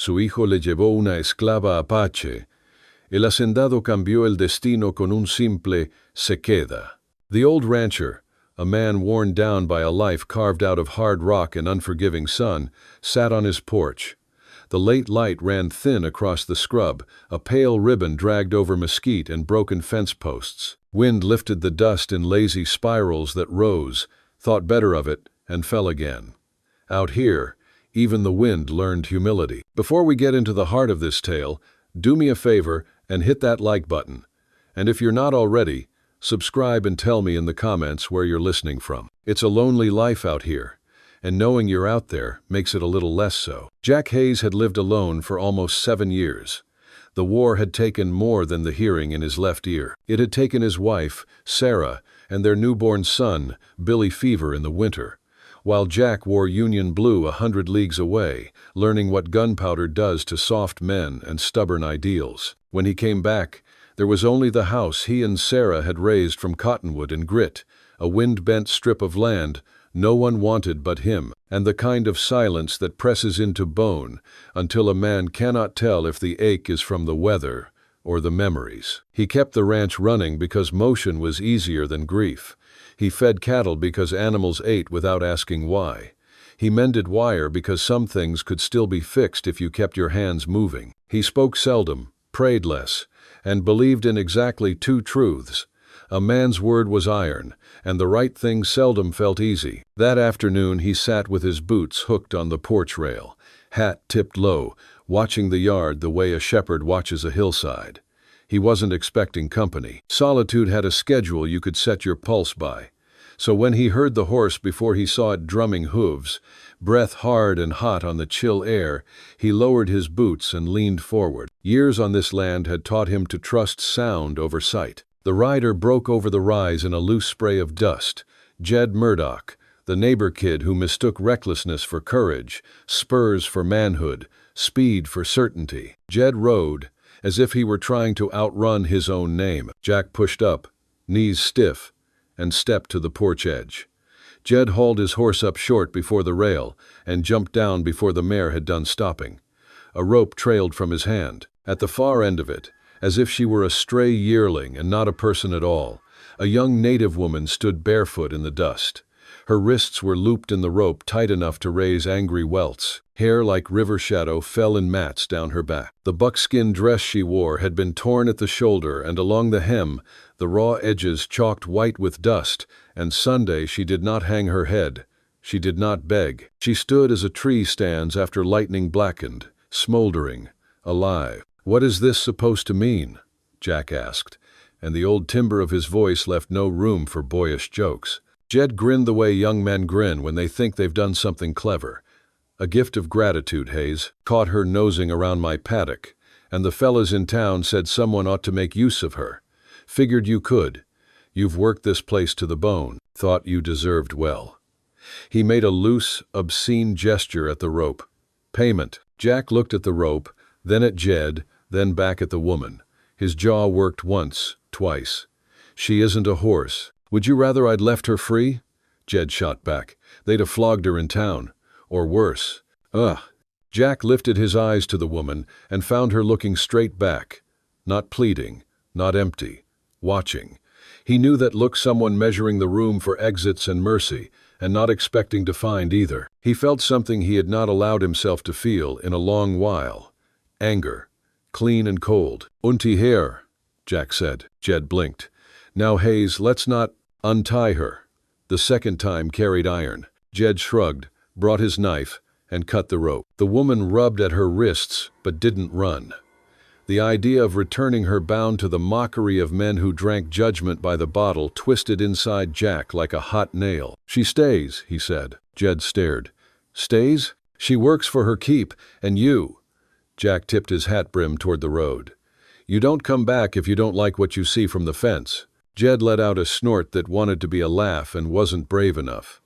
Su hijo le llevó una esclava apache. El hacendado cambió el destino con un simple se queda. The old rancher, a man worn down by a life carved out of hard rock and unforgiving sun, sat on his porch. The late light ran thin across the scrub, a pale ribbon dragged over mesquite and broken fence posts. Wind lifted the dust in lazy spirals that rose, thought better of it, and fell again. Out here, even the wind learned humility. Before we get into the heart of this tale, do me a favor and hit that like button. And if you're not already, subscribe and tell me in the comments where you're listening from. It's a lonely life out here, and knowing you're out there makes it a little less so. Jack Hayes had lived alone for almost 7 years. The war had taken more than the hearing in his left ear. It had taken his wife, Sarah, and their newborn son, Billy Fever, in the winter, while Jack wore Union blue 100 leagues away, learning what gunpowder does to soft men and stubborn ideals. When he came back, there was only the house he and Sarah had raised from cottonwood and grit, a wind-bent strip of land no one wanted but him, and the kind of silence that presses into bone until a man cannot tell if the ache is from the weather or the memories. He kept the ranch running because motion was easier than grief. He fed cattle because animals ate without asking why. He mended wire because some things could still be fixed if you kept your hands moving. He spoke seldom, prayed less, and believed in exactly 2 truths. A man's word was iron, and the right thing seldom felt easy. That afternoon he sat with his boots hooked on the porch rail, hat tipped low, watching the yard the way a shepherd watches a hillside. He wasn't expecting company. Solitude had a schedule you could set your pulse by. So when he heard the horse before he saw it drumming hooves, breath hard and hot on the chill air, he lowered his boots and leaned forward. Years on this land had taught him to trust sound over sight. The rider broke over the rise in a loose spray of dust. Jed Murdoch, the neighbor kid who mistook recklessness for courage, spurs for manhood, speed for certainty. Jed rode, as if he were trying to outrun his own name. Jack pushed up, knees stiff, and stepped to the porch edge. Jed hauled his horse up short before the rail and jumped down before the mare had done stopping. A rope trailed from his hand. At the far end of it, as if she were a stray yearling and not a person at all, a young native woman stood barefoot in the dust. Her wrists were looped in the rope tight enough to raise angry welts. Hair like river shadow fell in mats down her back. The buckskin dress she wore had been torn at the shoulder, and along the hem, the raw edges chalked white with dust, and Sunday she did not hang her head. She did not beg. She stood as a tree stands after lightning blackened, smoldering, alive. "What is this supposed to mean?" Jack asked, and the old timbre of his voice left no room for boyish jokes. Jed grinned the way young men grin when they think they've done something clever. "A gift of gratitude, Hayes. Caught her nosing around my paddock, and the fellas in town said someone ought to make use of her. Figured you could. You've worked this place to the bone. Thought you deserved well." He made a loose, obscene gesture at the rope. "Payment." Jack looked at the rope, then at Jed, then back at the woman. His jaw worked once, twice. "She isn't a horse. Would you rather I'd left her free?" Jed shot back. "They'd have flogged her in town. Or worse." "Ugh." Jack lifted his eyes to the woman and found her looking straight back. Not pleading, not empty. Watching. He knew that look, someone measuring the room for exits and mercy, and not expecting to find either. He felt something he had not allowed himself to feel in a long while. Anger. Clean and cold. "Untie her," Jack said. Jed blinked. "Now, Hayes, let's not untie her." The second time carried iron. Jed shrugged, brought his knife, and cut the rope. The woman rubbed at her wrists, but didn't run. The idea of returning her bound to the mockery of men who drank judgment by the bottle twisted inside Jack like a hot nail. "She stays," he said. Jed stared. "Stays? She works for her keep, and you—" Jack tipped his hat brim toward the road. "You don't come back if you don't like what you see from the fence." Jed let out a snort that wanted to be a laugh and wasn't brave enough.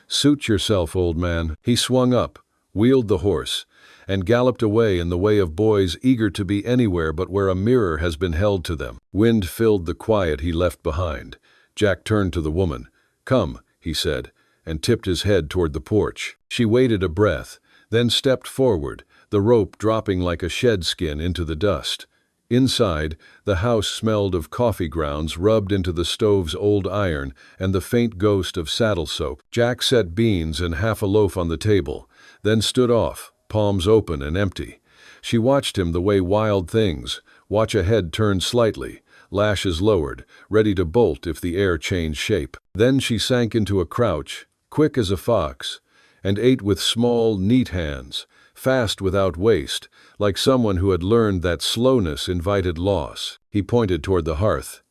"Suit yourself, old man." He swung up, wheeled the horse, and galloped away in the way of boys eager to be anywhere but where a mirror has been held to them. Wind filled the quiet he left behind. Jack turned to the woman. "Come," he said, and tipped his head toward the porch. She waited a breath, then stepped forward, the rope dropping like a shed skin into the dust. Inside, the house smelled of coffee grounds rubbed into the stove's old iron and the faint ghost of saddle soap. Jack set beans and half a loaf on the table, then stood off, palms open and empty. She watched him the way wild things watch a head turn slightly, lashes lowered, ready to bolt if the air changed shape. Then she sank into a crouch, quick as a fox, and ate with small, neat hands, fast without waste, like someone who had learned that slowness invited loss. He pointed toward the hearth.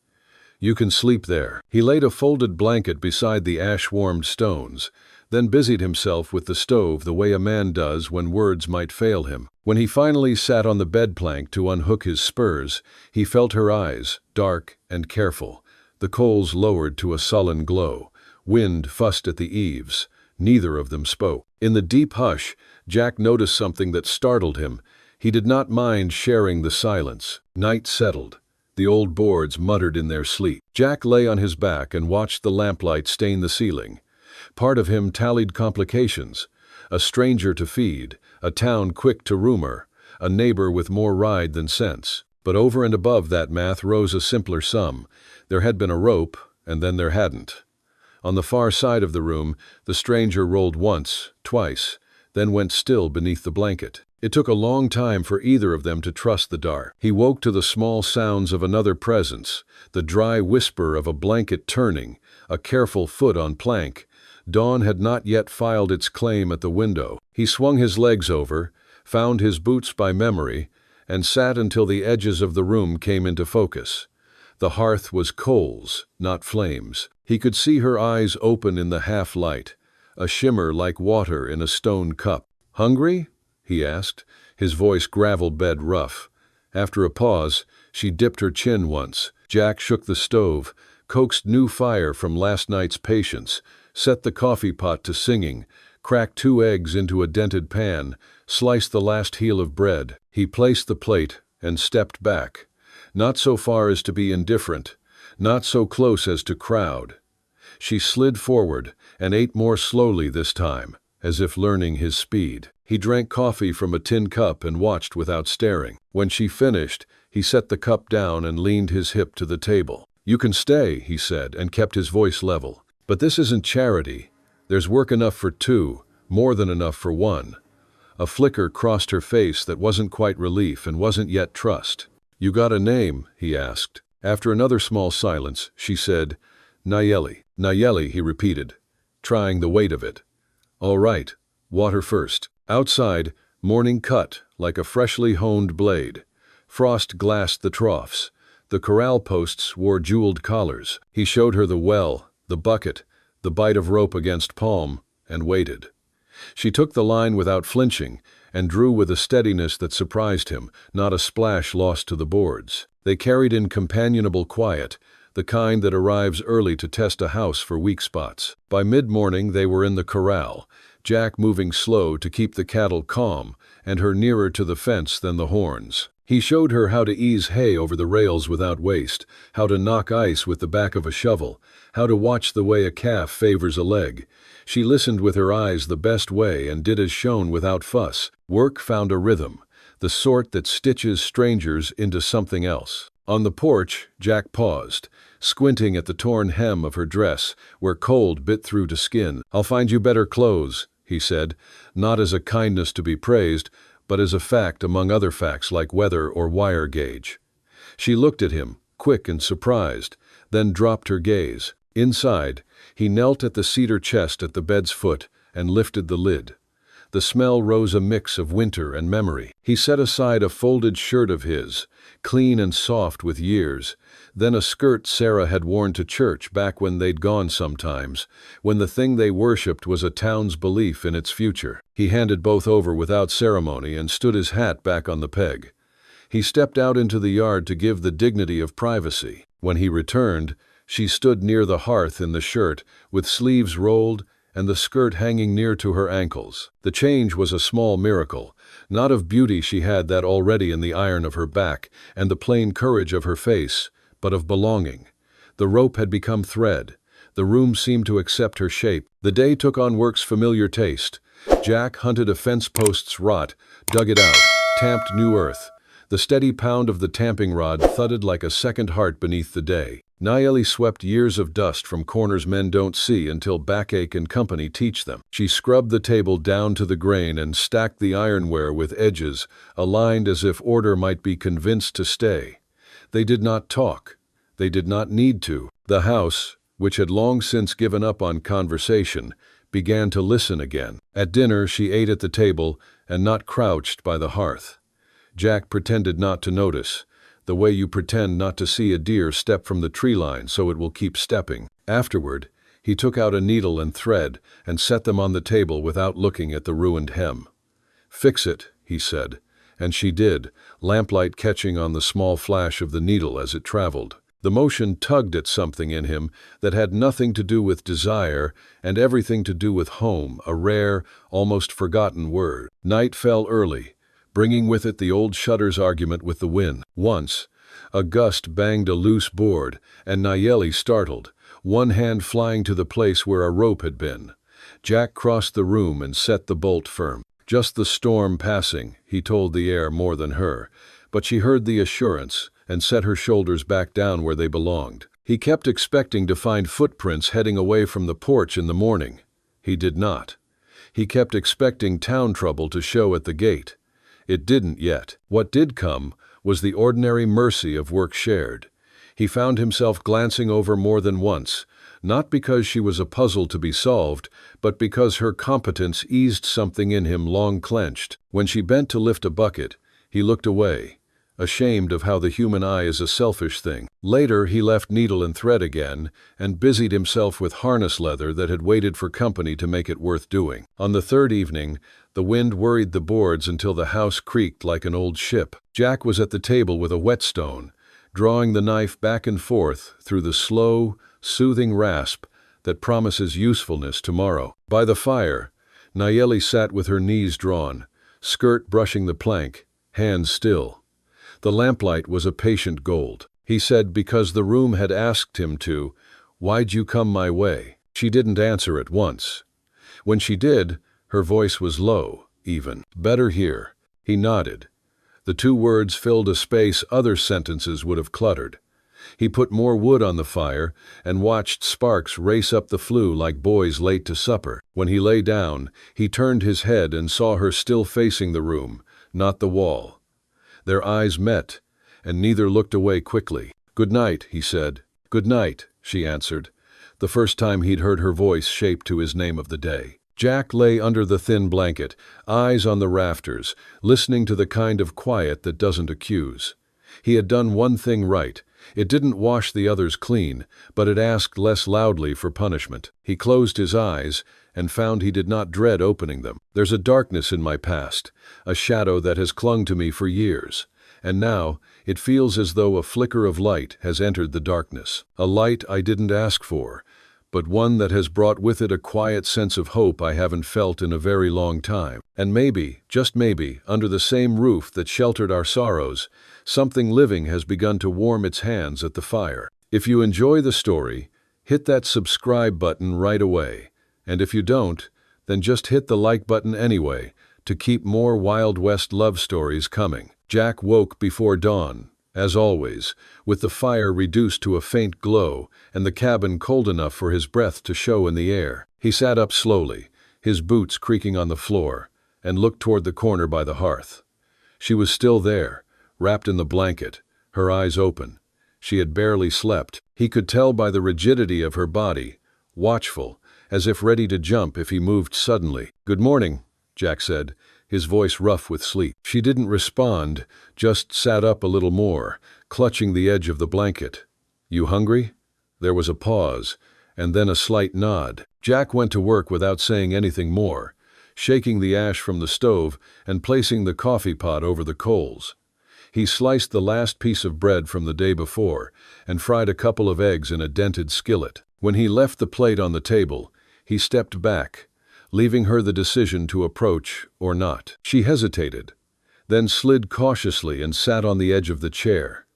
"You can sleep there." He laid a folded blanket beside the ash-warmed stones, then busied himself with the stove the way a man does when words might fail him. When he finally sat on the bed plank to unhook his spurs, he felt her eyes, dark and careful, the coals lowered to a sullen glow. Wind fussed at the eaves. Neither of them spoke. In the deep hush, Jack noticed something that startled him. He did not mind sharing the silence. Night settled. The old boards muttered in their sleep. Jack lay on his back and watched the lamplight stain the ceiling. Part of him tallied complications. A stranger to feed, a town quick to rumor, a neighbor with more ride than sense. But over and above that math rose a simpler sum. There had been a rope, and then there hadn't. On the far side of the room, the stranger rolled once, twice, then went still beneath the blanket. It took a long time for either of them to trust the dark. He woke to the small sounds of another presence, the dry whisper of a blanket turning, a careful foot on plank. Dawn had not yet filed its claim at the window. He swung his legs over, found his boots by memory, and sat until the edges of the room came into focus. The hearth was coals, not flames. He could see her eyes open in the half-light, a shimmer like water in a stone cup. "Hungry?" he asked, his voice gravel-bed rough. After a pause, she dipped her chin once. Jack shook the stove, coaxed new fire from last night's patience, set the coffee pot to singing, cracked 2 eggs into a dented pan, sliced the last heel of bread. He placed the plate and stepped back. Not so far as to be indifferent, not so close as to crowd. She slid forward and ate more slowly this time, as if learning his speed. He drank coffee from a tin cup and watched without staring. When she finished, he set the cup down and leaned his hip to the table. "You can stay," he said, and kept his voice level. "But this isn't charity. There's work enough for 2, more than enough for 1. A flicker crossed her face that wasn't quite relief and wasn't yet trust. "You got a name?" he asked. After another small silence, she said, "Nayeli." "Nayeli," he repeated, trying the weight of it. "All right, water first." Outside, morning cut like a freshly honed blade. Frost glassed the troughs. The corral posts wore jeweled collars. He showed her the well, the bucket, the bite of rope against palm, and waited. She took the line without flinching and drew with a steadiness that surprised him, not a splash lost to the boards. They carried in companionable quiet, the kind that arrives early to test a house for weak spots. By mid-morning they were in the corral, Jack moving slow to keep the cattle calm and her nearer to the fence than the horns. He showed her how to ease hay over the rails without waste, how to knock ice with the back of a shovel, how to watch the way a calf favors a leg. She listened with her eyes the best way and did as shown without fuss. Work found a rhythm, the sort that stitches strangers into something else. On the porch, Jack paused, squinting at the torn hem of her dress, where cold bit through to skin. "I'll find you better clothes," he said, not as a kindness to be praised, but as a fact among other facts like weather or wire gauge. She looked at him, quick and surprised, then dropped her gaze. Inside, he knelt at the cedar chest at the bed's foot and lifted the lid. The smell rose a mix of winter and memory. He set aside a folded shirt of his, clean and soft with years, then a skirt Sarah had worn to church back when they'd gone sometimes, when the thing they worshipped was a town's belief in its future. He handed both over without ceremony and stood his hat back on the peg. He stepped out into the yard to give the dignity of privacy. When he returned, she stood near the hearth in the shirt, with sleeves rolled and the skirt hanging near to her ankles. The change was a small miracle. Not of beauty, she had that already in the iron of her back and the plain courage of her face, but of belonging. The rope had become thread. The room seemed to accept her shape. The day took on work's familiar taste. Jack hunted a fence post's rot, dug it out, tamped new earth. The steady pound of the tamping rod thudded like a second heart beneath the day. Nayeli swept years of dust from corners men don't see until Backache and company teach them. She scrubbed the table down to the grain and stacked the ironware with edges, aligned as if order might be convinced to stay. They did not talk. They did not need to. The house, which had long since given up on conversation, began to listen again. At dinner, she ate at the table and not crouched by the hearth. Jack pretended not to notice, the way you pretend not to see a deer step from the tree line so it will keep stepping. Afterward, he took out a needle and thread and set them on the table without looking at the ruined hem. "Fix it," he said, and she did, lamplight catching on the small flash of the needle as it traveled. The motion tugged at something in him that had nothing to do with desire and everything to do with home, a rare, almost forgotten word. Night fell early, bringing with it the old shutter's argument with the wind. Once, a gust banged a loose board, and Nayeli startled, one hand flying to the place where a rope had been. Jack crossed the room and set the bolt firm. Just the storm passing, he told the air more than her, but she heard the assurance and set her shoulders back down where they belonged. He kept expecting to find footprints heading away from the porch in the morning. He did not. He kept expecting town trouble to show at the gate. It didn't yet. What did come was the ordinary mercy of work shared. He found himself glancing over more than once, not because she was a puzzle to be solved, but because her competence eased something in him long clenched. When she bent to lift a bucket, he looked away, ashamed of how the human eye is a selfish thing. Later, he left needle and thread again and busied himself with harness leather that had waited for company to make it worth doing. On the third evening, the wind worried the boards until the house creaked like an old ship. Jack was at the table with a whetstone, drawing the knife back and forth through the slow, soothing rasp that promises usefulness tomorrow. By the fire, Nayeli sat with her knees drawn, skirt brushing the plank, hands still. The lamplight was a patient gold. He said because the room had asked him to, "Why'd you come my way?" She didn't answer at once. When she did, her voice was low, even. "Better here." He nodded. The two words filled a space other sentences would have cluttered. He put more wood on the fire and watched sparks race up the flue like boys late to supper. When he lay down, he turned his head and saw her still facing the room, not the wall. Their eyes met, and neither looked away quickly. "Good night," he said. "Good night," she answered, the first time he'd heard her voice shaped to his name of the day. Jack lay under the thin blanket, eyes on the rafters, listening to the kind of quiet that doesn't accuse. He had done one thing right. It didn't wash the others clean, but it asked less loudly for punishment. He closed his eyes and found he did not dread opening them. There's a darkness in my past, a shadow that has clung to me for years, and now it feels as though a flicker of light has entered the darkness. A light I didn't ask for, but one that has brought with it a quiet sense of hope I haven't felt in a very long time. And maybe, just maybe, under the same roof that sheltered our sorrows, something living has begun to warm its hands at the fire. If you enjoy the story, hit that subscribe button right away. And if you don't, then just hit the like button anyway to keep more Wild West love stories coming. Jack woke before dawn, as always, with the fire reduced to a faint glow and the cabin cold enough for his breath to show in the air. He sat up slowly, his boots creaking on the floor, and looked toward the corner by the hearth. She was still there, wrapped in the blanket, her eyes open. She had barely slept. He could tell by the rigidity of her body, watchful, as if ready to jump if he moved suddenly. "Good morning," Jack said, his voice rough with sleep. She didn't respond, just sat up a little more, clutching the edge of the blanket. "You hungry?" There was a pause, and then a slight nod. Jack went to work without saying anything more, shaking the ash from the stove and placing the coffee pot over the coals. He sliced the last piece of bread from the day before and fried a couple of eggs in a dented skillet. When he left the plate on the table, he stepped back, leaving her the decision to approach or not. She hesitated, then slid cautiously and sat on the edge of the chair.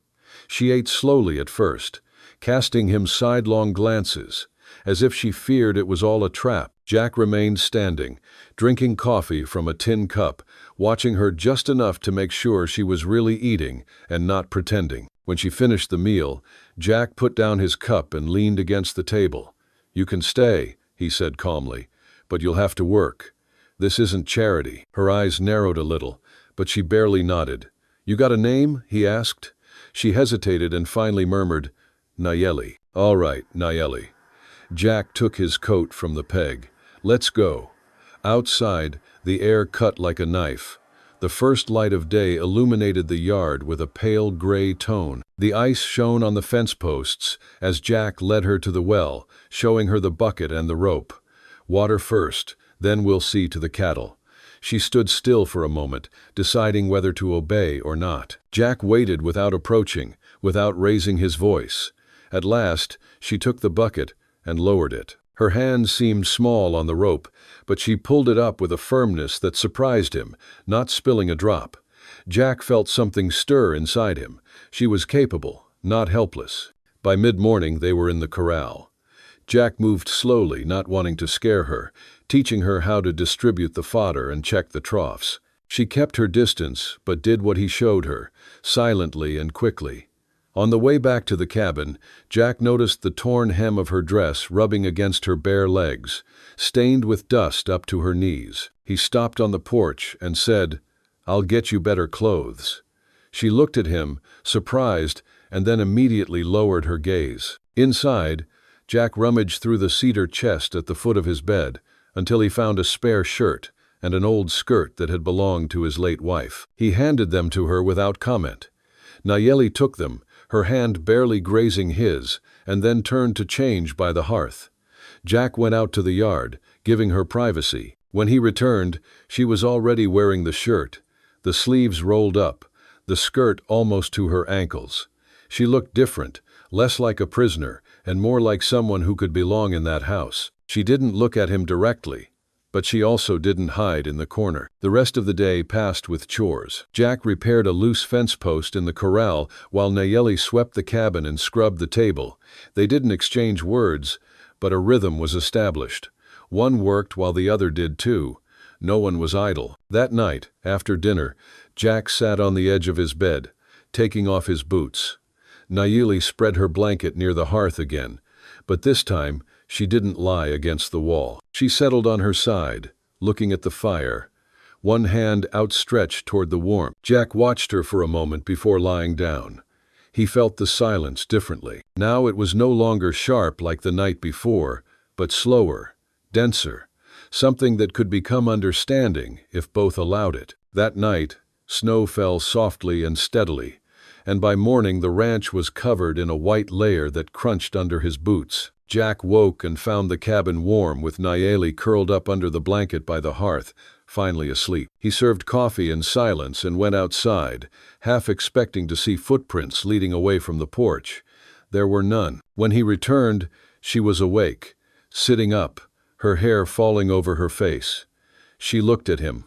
She ate slowly at first, casting him sidelong glances, as if she feared it was all a trap. Jack remained standing, drinking coffee from a tin cup, watching her just enough to make sure she was really eating and not pretending. When she finished the meal, Jack put down his cup and leaned against the table. "You can stay," he said calmly, "but you'll have to work. This isn't charity." Her eyes narrowed a little, but she barely nodded. "You got a name?" he asked. She hesitated and finally murmured, "Nayeli." "All right, Nayeli." Jack took his coat from the peg. "Let's go." Outside, the air cut like a knife. The first light of day illuminated the yard with a pale gray tone. The ice shone on the fence posts as Jack led her to the well, showing her the bucket and the rope. "Water first, then we'll see to the cattle." She stood still for a moment, deciding whether to obey or not. Jack waited without approaching, without raising his voice. At last, she took the bucket and lowered it. Her hand seemed small on the rope, but she pulled it up with a firmness that surprised him, not spilling a drop. Jack felt something stir inside him. She was capable, not helpless. By mid-morning, they were in the corral. Jack moved slowly, not wanting to scare her, teaching her how to distribute the fodder and check the troughs. She kept her distance, but did what he showed her, silently and quickly. On the way back to the cabin, Jack noticed the torn hem of her dress rubbing against her bare legs, stained with dust up to her knees. He stopped on the porch and said, "I'll get you better clothes." She looked at him, surprised, and then immediately lowered her gaze. Inside, Jack rummaged through the cedar chest at the foot of his bed until he found a spare shirt and an old skirt that had belonged to his late wife. He handed them to her without comment. Nayeli took them, her hand barely grazing his, and then turned to change by the hearth. Jack went out to the yard, giving her privacy. When he returned, she was already wearing the shirt, the sleeves rolled up, the skirt almost to her ankles. She looked different, less like a prisoner, and more like someone who could belong in that house. She didn't look at him directly, but she also didn't hide in the corner. The rest of the day passed with chores. Jack repaired a loose fence post in the corral while Nayeli swept the cabin and scrubbed the table. They didn't exchange words, but a rhythm was established. One worked while the other did too. No one was idle. That night, after dinner, Jack sat on the edge of his bed, taking off his boots. Nayeli spread her blanket near the hearth again, but this time she didn't lie against the wall. She settled on her side, looking at the fire, one hand outstretched toward the warmth. Jack watched her for a moment before lying down. He felt the silence differently. Now it was no longer sharp like the night before, but slower, denser, something that could become understanding if both allowed it. That night, snow fell softly and steadily, and by morning the ranch was covered in a white layer that crunched under his boots. Jack woke and found the cabin warm with Nayeli curled up under the blanket by the hearth, finally asleep. He served coffee in silence and went outside, half expecting to see footprints leading away from the porch. There were none. When he returned, she was awake, sitting up, her hair falling over her face. She looked at him.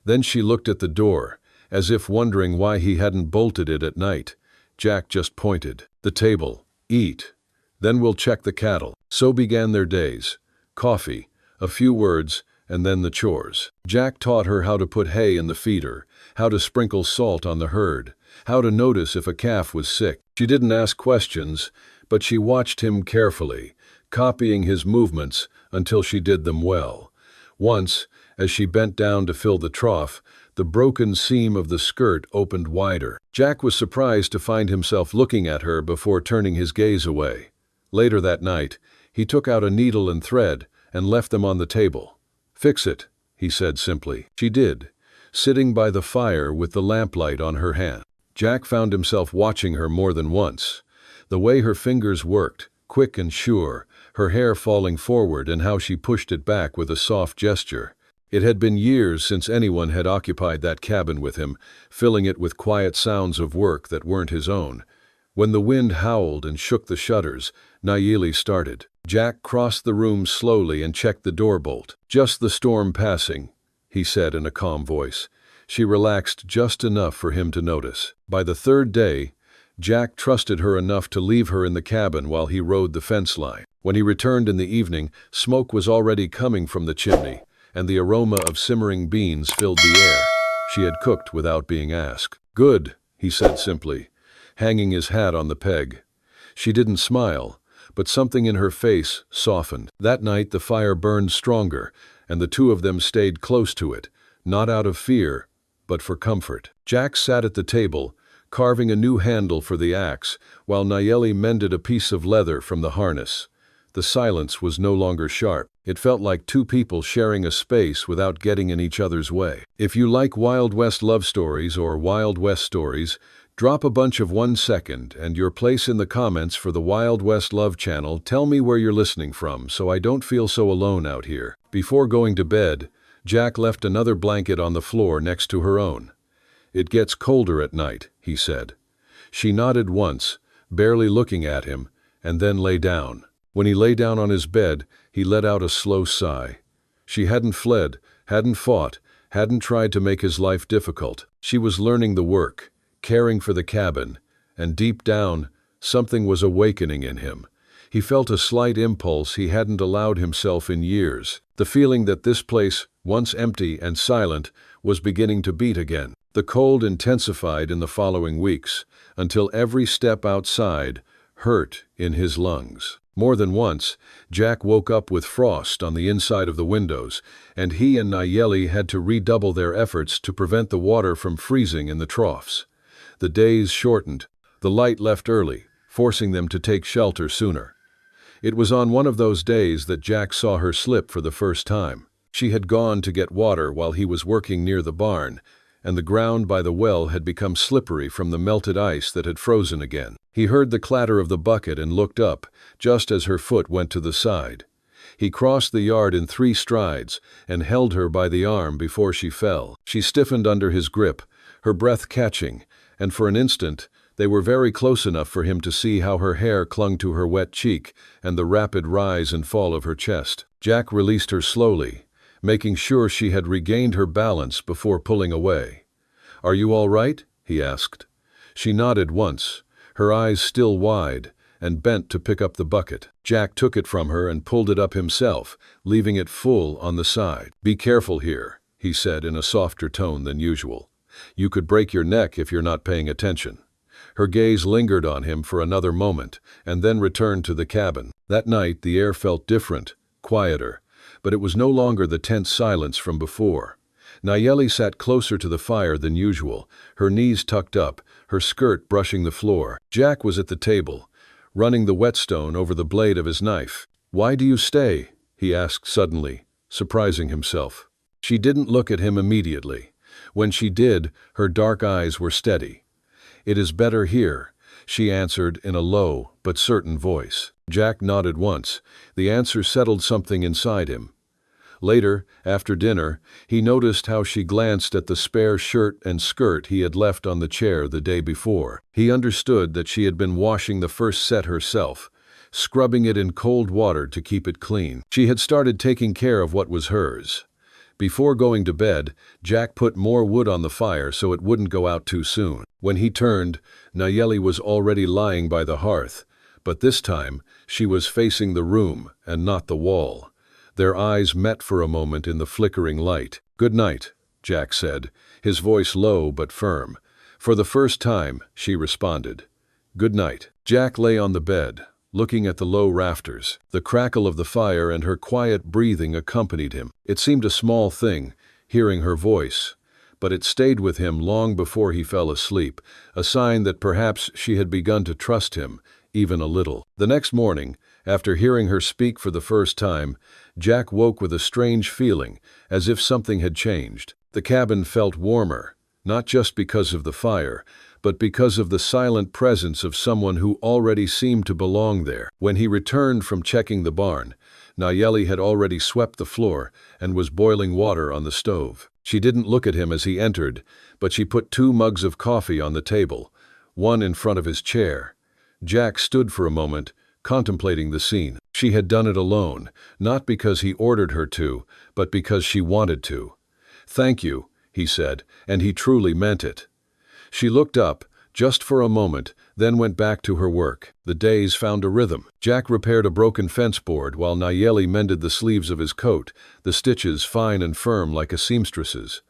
Then she looked at the door, as if wondering why he hadn't bolted it at night. Jack just pointed. "The table. Eat. Then we'll check the cattle." So began their days. Coffee, a few words, and then the chores. Jack taught her how to put hay in the feeder, how to sprinkle salt on the herd, how to notice if a calf was sick. She didn't ask questions, but she watched him carefully, copying his movements until she did them well. Once, as she bent down to fill the trough, the broken seam of the skirt opened wider. Jack was surprised to find himself looking at her before turning his gaze away. Later that night, he took out a needle and thread and left them on the table. "Fix it," he said simply. She did, sitting by the fire with the lamplight on her hand. Jack found himself watching her more than once. The way her fingers worked, quick and sure, her hair falling forward and how she pushed it back with a soft gesture. It had been years since anyone had occupied that cabin with him, filling it with quiet sounds of work that weren't his own. When the wind howled and shook the shutters, Nayeli started. Jack crossed the room slowly and checked the door bolt. "Just the storm passing," he said in a calm voice. She relaxed just enough for him to notice. By the third day, Jack trusted her enough to leave her in the cabin while he rode the fence line. When he returned in the evening, smoke was already coming from the chimney, and the aroma of simmering beans filled the air. She had cooked without being asked. "Good," he said simply, hanging his hat on the peg. She didn't smile, but something in her face softened. That night the fire burned stronger, and the two of them stayed close to it, not out of fear, but for comfort. Jack sat at the table, carving a new handle for the axe, while Nayeli mended a piece of leather from the harness. The silence was no longer sharp. It felt like two people sharing a space without getting in each other's way. If you like Wild West love stories or Wild West stories, drop a bunch of 1 second and your place in the comments for the Wild West Love channel. Tell me where you're listening from so I don't feel so alone out here. Before going to bed, Jack left another blanket on the floor next to her own. "It gets colder at night," he said. She nodded once, barely looking at him, and then lay down. When he lay down on his bed, he let out a slow sigh. She hadn't fled, hadn't fought, hadn't tried to make his life difficult. She was learning the work, caring for the cabin, and deep down, something was awakening in him. He felt a slight impulse he hadn't allowed himself in years. The feeling that this place, once empty and silent, was beginning to beat again. The cold intensified in the following weeks, until every step outside hurt in his lungs. More than once, Jack woke up with frost on the inside of the windows, and he and Nayeli had to redouble their efforts to prevent the water from freezing in the troughs. The days shortened. The light left early, forcing them to take shelter sooner. It was on one of those days that Jack saw her slip for the first time. She had gone to get water while he was working near the barn, and the ground by the well had become slippery from the melted ice that had frozen again. He heard the clatter of the bucket and looked up, just as her foot went to the side. He crossed the yard in 3 strides and held her by the arm before she fell. She stiffened under his grip, her breath catching, and for an instant, they were very close enough for him to see how her hair clung to her wet cheek and the rapid rise and fall of her chest. Jack released her slowly, making sure she had regained her balance before pulling away. "Are you all right?" he asked. She nodded once, her eyes still wide, and bent to pick up the bucket. Jack took it from her and pulled it up himself, leaving it full on the side. "Be careful here," he said in a softer tone than usual. "You could break your neck if you're not paying attention." Her gaze lingered on him for another moment, and then returned to the cabin. That night the air felt different, quieter, but it was no longer the tense silence from before. Nayeli sat closer to the fire than usual, her knees tucked up, her skirt brushing the floor. Jack was at the table, running the whetstone over the blade of his knife. "Why do you stay?" he asked suddenly, surprising himself. She didn't look at him immediately. When she did, her dark eyes were steady. "It is better here," she answered in a low but certain voice. Jack nodded once. The answer settled something inside him. Later, after dinner, he noticed how she glanced at the spare shirt and skirt he had left on the chair the day before. He understood that she had been washing the first set herself, scrubbing it in cold water to keep it clean. She had started taking care of what was hers. Before going to bed, Jack put more wood on the fire so it wouldn't go out too soon. When he turned, Nayeli was already lying by the hearth, but this time she was facing the room and not the wall. Their eyes met for a moment in the flickering light. "Good night," Jack said, his voice low but firm. For the first time, she responded. "Good night." Jack lay on the bed, looking at the low rafters. The crackle of the fire and her quiet breathing accompanied him. It seemed a small thing, hearing her voice, but it stayed with him long before he fell asleep, a sign that perhaps she had begun to trust him, even a little. The next morning, after hearing her speak for the first time, Jack woke with a strange feeling, as if something had changed. The cabin felt warmer, not just because of the fire, but because of the silent presence of someone who already seemed to belong there. When he returned from checking the barn, Nayeli had already swept the floor and was boiling water on the stove. She didn't look at him as he entered, but she put 2 mugs of coffee on the table, one in front of his chair. Jack stood for a moment, contemplating the scene. She had done it alone, not because he ordered her to, but because she wanted to. "Thank you," he said, and he truly meant it. She looked up, just for a moment, then went back to her work. The days found a rhythm. Jack repaired a broken fence board while Nayeli mended the sleeves of his coat, the stitches fine and firm like a seamstress's.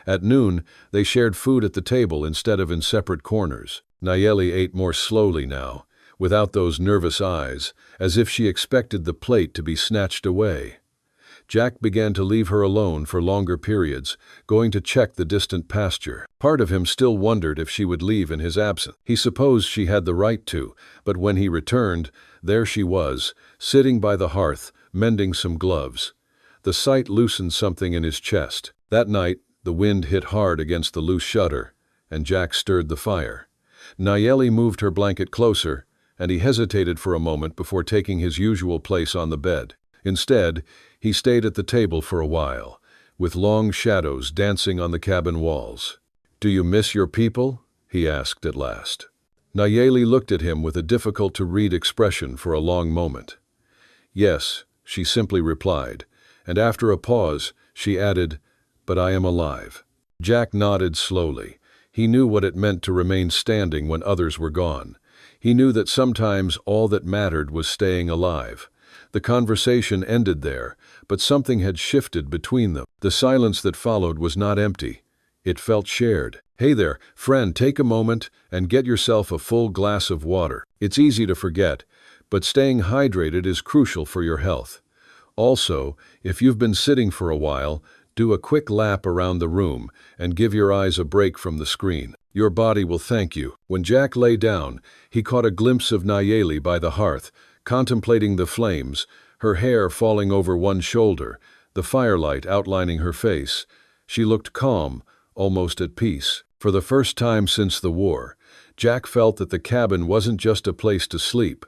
At noon, they shared food at the table instead of in separate corners. Nayeli ate more slowly now, without those nervous eyes, as if she expected the plate to be snatched away. Jack began to leave her alone for longer periods, going to check the distant pasture. Part of him still wondered if she would leave in his absence. He supposed she had the right to, but when he returned, there she was, sitting by the hearth, mending some gloves. The sight loosened something in his chest. That night, the wind hit hard against the loose shutter, and Jack stirred the fire. Nayeli moved her blanket closer, and he hesitated for a moment before taking his usual place on the bed. Instead, he stayed at the table for a while, with long shadows dancing on the cabin walls. "Do you miss your people?" he asked at last. Nayeli looked at him with a difficult-to-read expression for a long moment. "Yes," she simply replied, and after a pause, she added, "But I am alive." Jack nodded slowly. He knew what it meant to remain standing when others were gone. He knew that sometimes all that mattered was staying alive. The conversation ended there, but something had shifted between them. The silence that followed was not empty. It felt shared. "Hey there, friend, take a moment and get yourself a full glass of water. It's easy to forget, but staying hydrated is crucial for your health. Also, if you've been sitting for a while, do a quick lap around the room and give your eyes a break from the screen. Your body will thank you." When Jack lay down, he caught a glimpse of Nayeli by the hearth, contemplating the flames, her hair falling over one shoulder, the firelight outlining her face. She looked calm, almost at peace. For the first time since the war, Jack felt that the cabin wasn't just a place to sleep.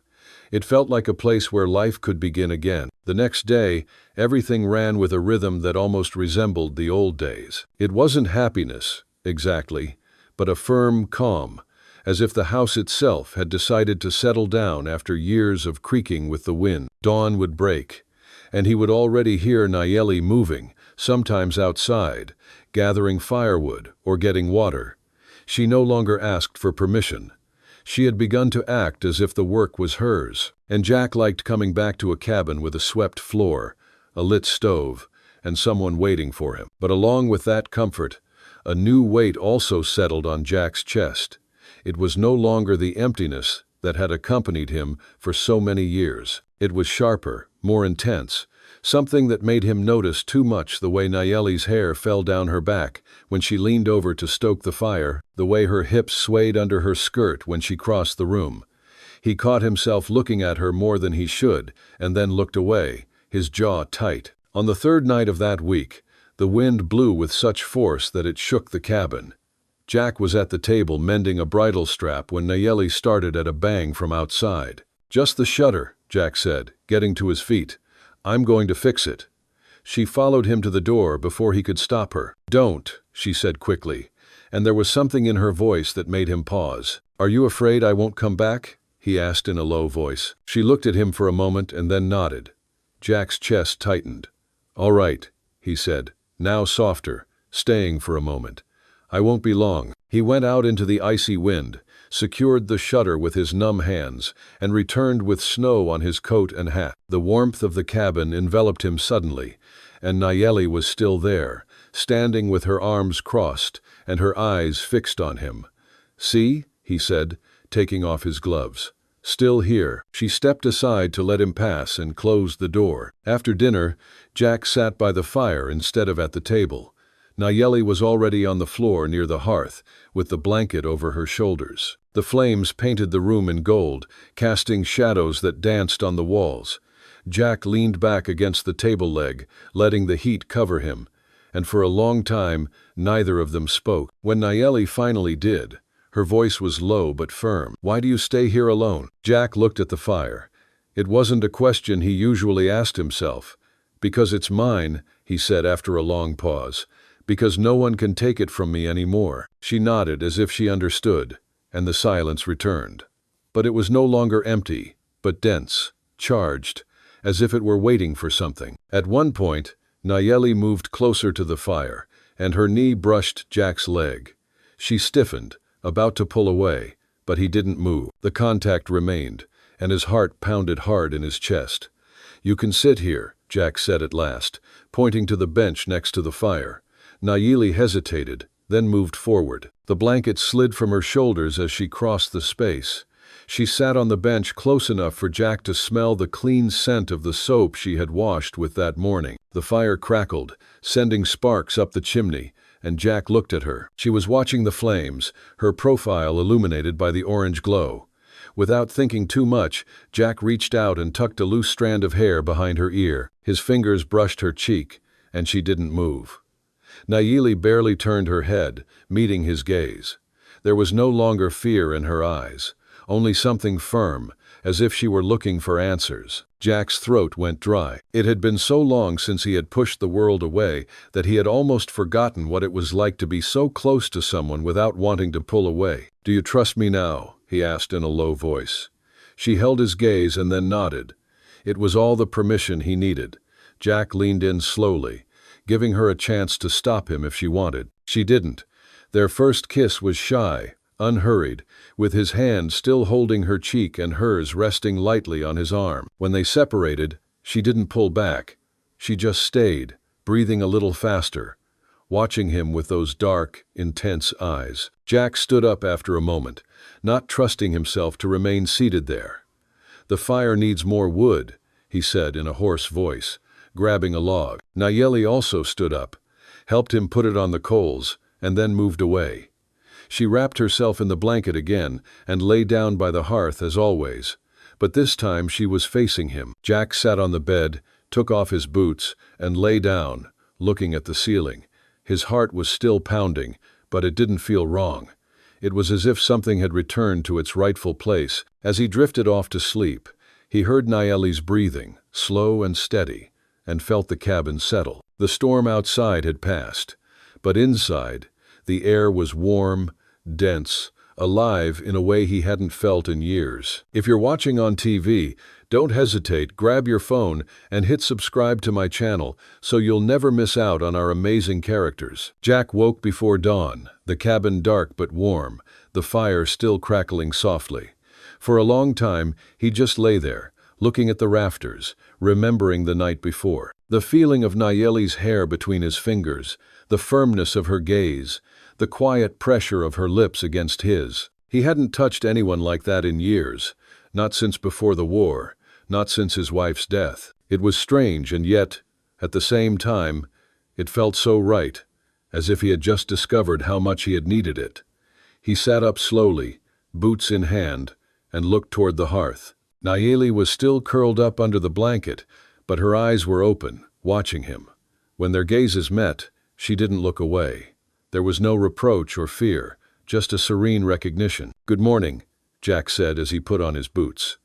It felt like a place where life could begin again. The next day, everything ran with a rhythm that almost resembled the old days. It wasn't happiness, exactly, but a firm calm, as if the house itself had decided to settle down after years of creaking with the wind. Dawn would break, and he would already hear Nayeli moving, sometimes outside, gathering firewood or getting water. She no longer asked for permission. She had begun to act as if the work was hers, and Jack liked coming back to a cabin with a swept floor, a lit stove, and someone waiting for him. But along with that comfort, a new weight also settled on Jack's chest. It was no longer the emptiness that had accompanied him for so many years. It was sharper, more intense, something that made him notice too much the way Nayeli's hair fell down her back when she leaned over to stoke the fire, the way her hips swayed under her skirt when she crossed the room. He caught himself looking at her more than he should, and then looked away, his jaw tight. On the third night of that week, the wind blew with such force that it shook the cabin. Jack was at the table mending a bridle strap when Nayeli started at a bang from outside. "Just the shutter," Jack said, getting to his feet. "I'm going to fix it." She followed him to the door before he could stop her. "Don't," she said quickly, and there was something in her voice that made him pause. "Are you afraid I won't come back?" he asked in a low voice. She looked at him for a moment and then nodded. Jack's chest tightened. "All right," he said, now softer, staying for a moment. "I won't be long." He went out into the icy wind, secured the shutter with his numb hands, and returned with snow on his coat and hat. The warmth of the cabin enveloped him suddenly, and Nayeli was still there, standing with her arms crossed and her eyes fixed on him. "See?" he said, taking off his gloves. "Still here." She stepped aside to let him pass and closed the door. After dinner, Jack sat by the fire instead of at the table. Nayeli was already on the floor near the hearth, with the blanket over her shoulders. The flames painted the room in gold, casting shadows that danced on the walls. Jack leaned back against the table leg, letting the heat cover him, and for a long time, neither of them spoke. When Nayeli finally did, her voice was low but firm. "Why do you stay here alone?" Jack looked at the fire. It wasn't a question he usually asked himself. "Because it's mine," he said after a long pause. "Because no one can take it from me anymore." She nodded as if she understood, and the silence returned. But it was no longer empty, but dense, charged, as if it were waiting for something. At one point, Nayeli moved closer to the fire, and her knee brushed Jack's leg. She stiffened, about to pull away, but he didn't move. The contact remained, and his heart pounded hard in his chest. "You can sit here," Jack said at last, pointing to the bench next to the fire. Nayeli hesitated, then moved forward. The blanket slid from her shoulders as she crossed the space. She sat on the bench close enough for Jack to smell the clean scent of the soap she had washed with that morning. The fire crackled, sending sparks up the chimney, and Jack looked at her. She was watching the flames, her profile illuminated by the orange glow. Without thinking too much, Jack reached out and tucked a loose strand of hair behind her ear. His fingers brushed her cheek, and she didn't move. Nayeli barely turned her head, meeting his gaze. There was no longer fear in her eyes, only something firm, as if she were looking for answers. Jack's throat went dry. It had been so long since he had pushed the world away that he had almost forgotten what it was like to be so close to someone without wanting to pull away. "Do you trust me now?" he asked in a low voice. She held his gaze and then nodded. It was all the permission he needed. Jack leaned in slowly, giving her a chance to stop him if she wanted. She didn't. Their first kiss was shy, unhurried, with his hand still holding her cheek and hers resting lightly on his arm. When they separated, she didn't pull back. She just stayed, breathing a little faster, watching him with those dark, intense eyes. Jack stood up after a moment, not trusting himself to remain seated there. "The fire needs more wood," he said in a hoarse voice, grabbing a log. Nayeli also stood up, helped him put it on the coals, and then moved away. She wrapped herself in the blanket again and lay down by the hearth as always, but this time she was facing him. Jack sat on the bed, took off his boots, and lay down, looking at the ceiling. His heart was still pounding, but it didn't feel wrong. It was as if something had returned to its rightful place. As he drifted off to sleep, he heard Nayeli's breathing, slow and steady, and felt the cabin settle. The storm outside had passed, but inside, the air was warm, dense, alive in a way he hadn't felt in years. If you're watching on TV, don't hesitate, grab your phone and hit subscribe to my channel so you'll never miss out on our amazing characters. Jack woke before dawn, the cabin dark but warm, the fire still crackling softly. For a long time, he just lay there, looking at the rafters, remembering the night before. The feeling of Nayeli's hair between his fingers, the firmness of her gaze, the quiet pressure of her lips against his. He hadn't touched anyone like that in years, not since before the war, not since his wife's death. It was strange, and yet, at the same time, it felt so right, as if he had just discovered how much he had needed it. He sat up slowly, boots in hand, and looked toward the hearth. Nayeli was still curled up under the blanket, but her eyes were open, watching him. When their gazes met, she didn't look away. There was no reproach or fear, just a serene recognition. "Good morning," Jack said as he put on his boots.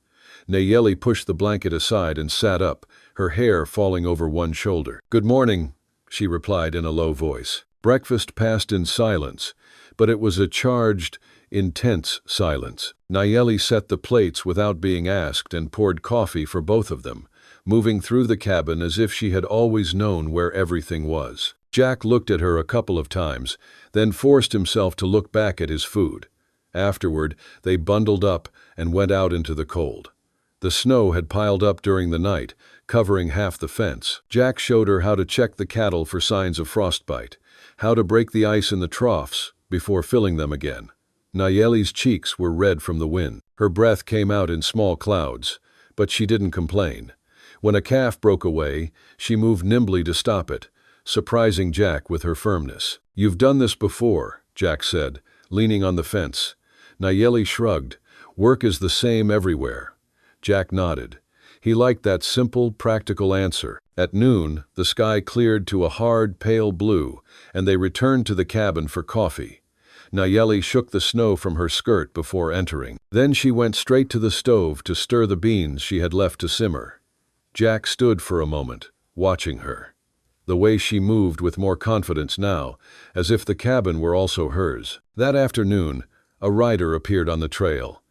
Nayeli pushed the blanket aside and sat up, her hair falling over one shoulder. "Good morning," she replied in a low voice. Breakfast passed in silence, but it was a charged, intense silence. Nayeli set the plates without being asked and poured coffee for both of them, moving through the cabin as if she had always known where everything was. Jack looked at her a couple of times, then forced himself to look back at his food. Afterward, they bundled up and went out into the cold. The snow had piled up during the night, covering half the fence. Jack showed her how to check the cattle for signs of frostbite, how to break the ice in the troughs before filling them again. Nayeli's cheeks were red from the wind. Her breath came out in small clouds, but she didn't complain. When a calf broke away, she moved nimbly to stop it, surprising Jack with her firmness. "You've done this before," Jack said, leaning on the fence. Nayeli shrugged. "Work is the same everywhere." Jack nodded. He liked that simple, practical answer. At noon, the sky cleared to a hard, pale blue, and they returned to the cabin for coffee. Nayeli shook the snow from her skirt before entering. Then she went straight to the stove to stir the beans she had left to simmer. Jack stood for a moment, watching her. The way she moved with more confidence now, as if the cabin were also hers. That afternoon, a rider appeared on the trail.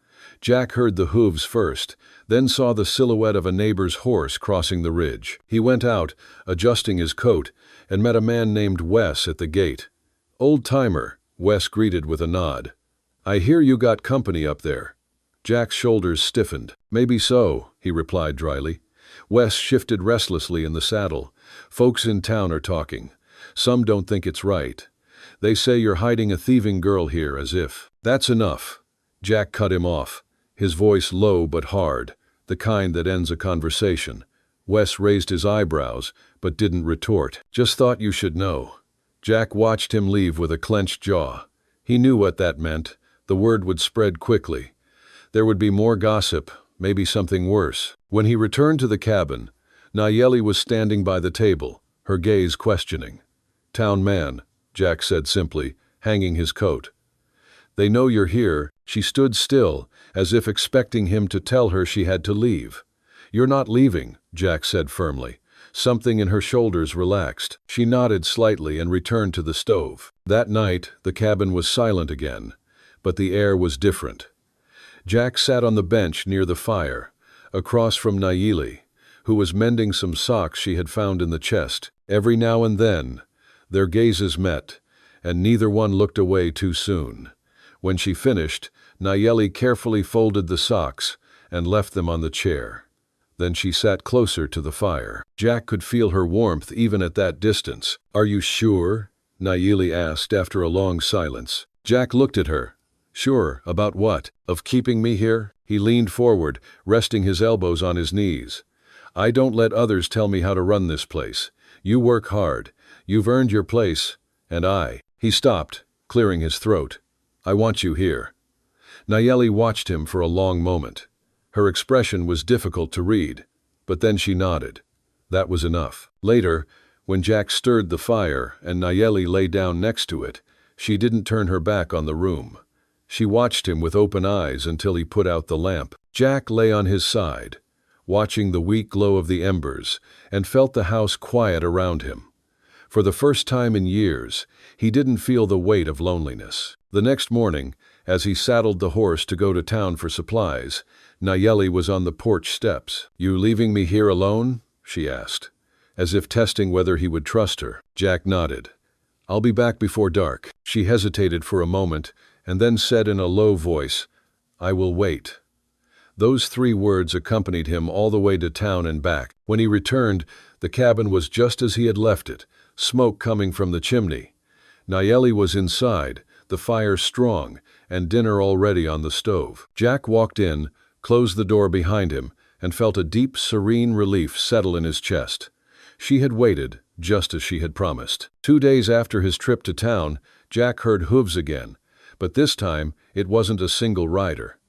Jack heard the hooves first, then saw the silhouette of a neighbor's horse crossing the ridge. He went out, adjusting his coat, and met a man named Wes at the gate. "Old timer," Wes greeted with a nod. I hear you got company up there. Jack's shoulders stiffened. Maybe so, he replied dryly. Wes shifted restlessly in the saddle. Folks in town are talking. Some don't think it's right. They say you're hiding a thieving girl here as if. That's enough. Jack cut him off, his voice low but hard, the kind that ends a conversation. Wes raised his eyebrows, but didn't retort. Just thought you should know. Jack watched him leave with a clenched jaw. He knew what that meant. The word would spread quickly. There would be more gossip, maybe something worse. When he returned to the cabin, Nayeli was standing by the table, her gaze questioning. Town man, Jack said simply, hanging his coat. They know you're here. She stood still, as if expecting him to tell her she had to leave. You're not leaving, Jack said firmly. Something in her shoulders relaxed. She nodded slightly and returned to the stove. That night, the cabin was silent again, but the air was different. Jack sat on the bench near the fire, across from Nayeli, who was mending some socks she had found in the chest. Every now and then, their gazes met, and neither one looked away too soon. When she finished, Nayeli carefully folded the socks and left them on the chair. Then she sat closer to the fire. Jack could feel her warmth even at that distance. Are you sure? Nayeli asked after a long silence. Jack looked at her. Sure, about what? Of keeping me here? He leaned forward, resting his elbows on his knees. I don't let others tell me how to run this place. You work hard. You've earned your place. And I. He stopped, clearing his throat. I want you here. Nayeli watched him for a long moment. Her expression was difficult to read, but then she nodded. That was enough. Later, when Jack stirred the fire and Nayeli lay down next to it, she didn't turn her back on the room. She watched him with open eyes until he put out the lamp. Jack lay on his side, watching the weak glow of the embers, and felt the house quiet around him. For the first time in years, he didn't feel the weight of loneliness. The next morning, as he saddled the horse to go to town for supplies, Nayeli was on the porch steps. You leaving me here alone? She asked, as if testing whether he would trust her. Jack nodded. I'll be back before dark. She hesitated for a moment, and then said in a low voice, I will wait. Those 3 words accompanied him all the way to town and back. When he returned, the cabin was just as he had left it, smoke coming from the chimney. Nayeli was inside, the fire strong, and dinner already on the stove. Jack walked in, closed the door behind him, and felt a deep, serene relief settle in his chest. She had waited, just as she had promised. 2 days after his trip to town, Jack heard hooves again, but this time it wasn't a single rider.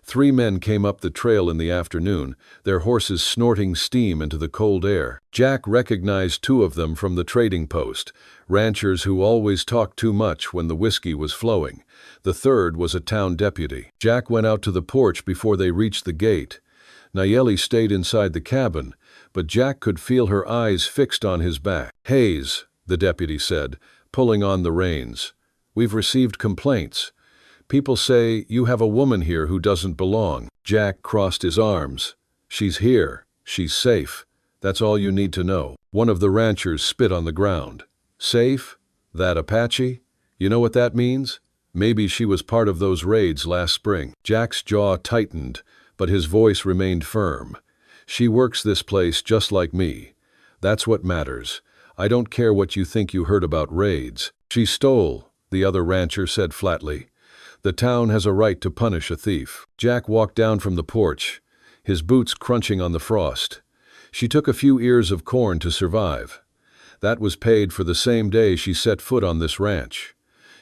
3 men came up the trail in the afternoon, their horses snorting steam into the cold air. Jack recognized 2 of them from the trading post, ranchers who always talked too much when the whiskey was flowing. The third was a town deputy. Jack went out to the porch before they reached the gate. Nayeli stayed inside the cabin, but Jack could feel her eyes fixed on his back. Hayes, the deputy said, pulling on the reins. We've received complaints. People say you have a woman here who doesn't belong. Jack crossed his arms. She's here. She's safe. That's all you need to know. One of the ranchers spit on the ground. Safe? That Apache? You know what that means? Maybe she was part of those raids last spring. Jack's jaw tightened, but his voice remained firm. She works this place just like me. That's what matters. I don't care what you think you heard about raids. She stole, the other rancher said flatly. The town has a right to punish a thief. Jack walked down from the porch, his boots crunching on the frost. She took a few ears of corn to survive. That was paid for the same day she set foot on this ranch.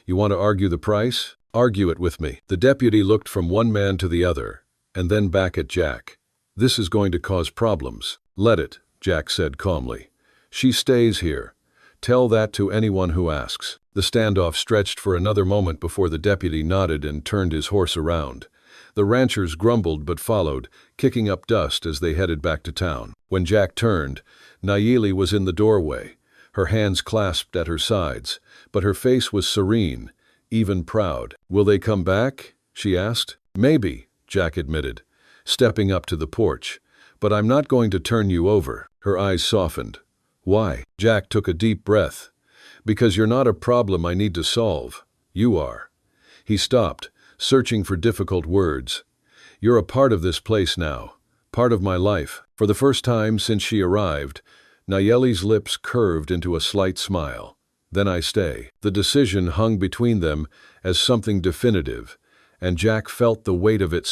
You want to argue the price? Argue it with me. The deputy looked from one man to the other, and then back at Jack. This is going to cause problems. Let it, Jack said calmly. She stays here. Tell that to anyone who asks. The standoff stretched for another moment before the deputy nodded and turned his horse around. The ranchers grumbled but followed, kicking up dust as they headed back to town. When Jack turned, Nayeli was in the doorway, her hands clasped at her sides, but her face was serene, even proud. Will they come back? She asked. Maybe, Jack admitted, stepping up to the porch. But I'm not going to turn you over. Her eyes softened. Why? Jack took a deep breath. Because you're not a problem I need to solve. You are. He stopped, searching for difficult words. "You're a part of this place now, part of my life." For the first time since she arrived, Nayeli's lips curved into a slight smile. "Then I stay." The decision hung between them as something definitive, and Jack felt the weight of it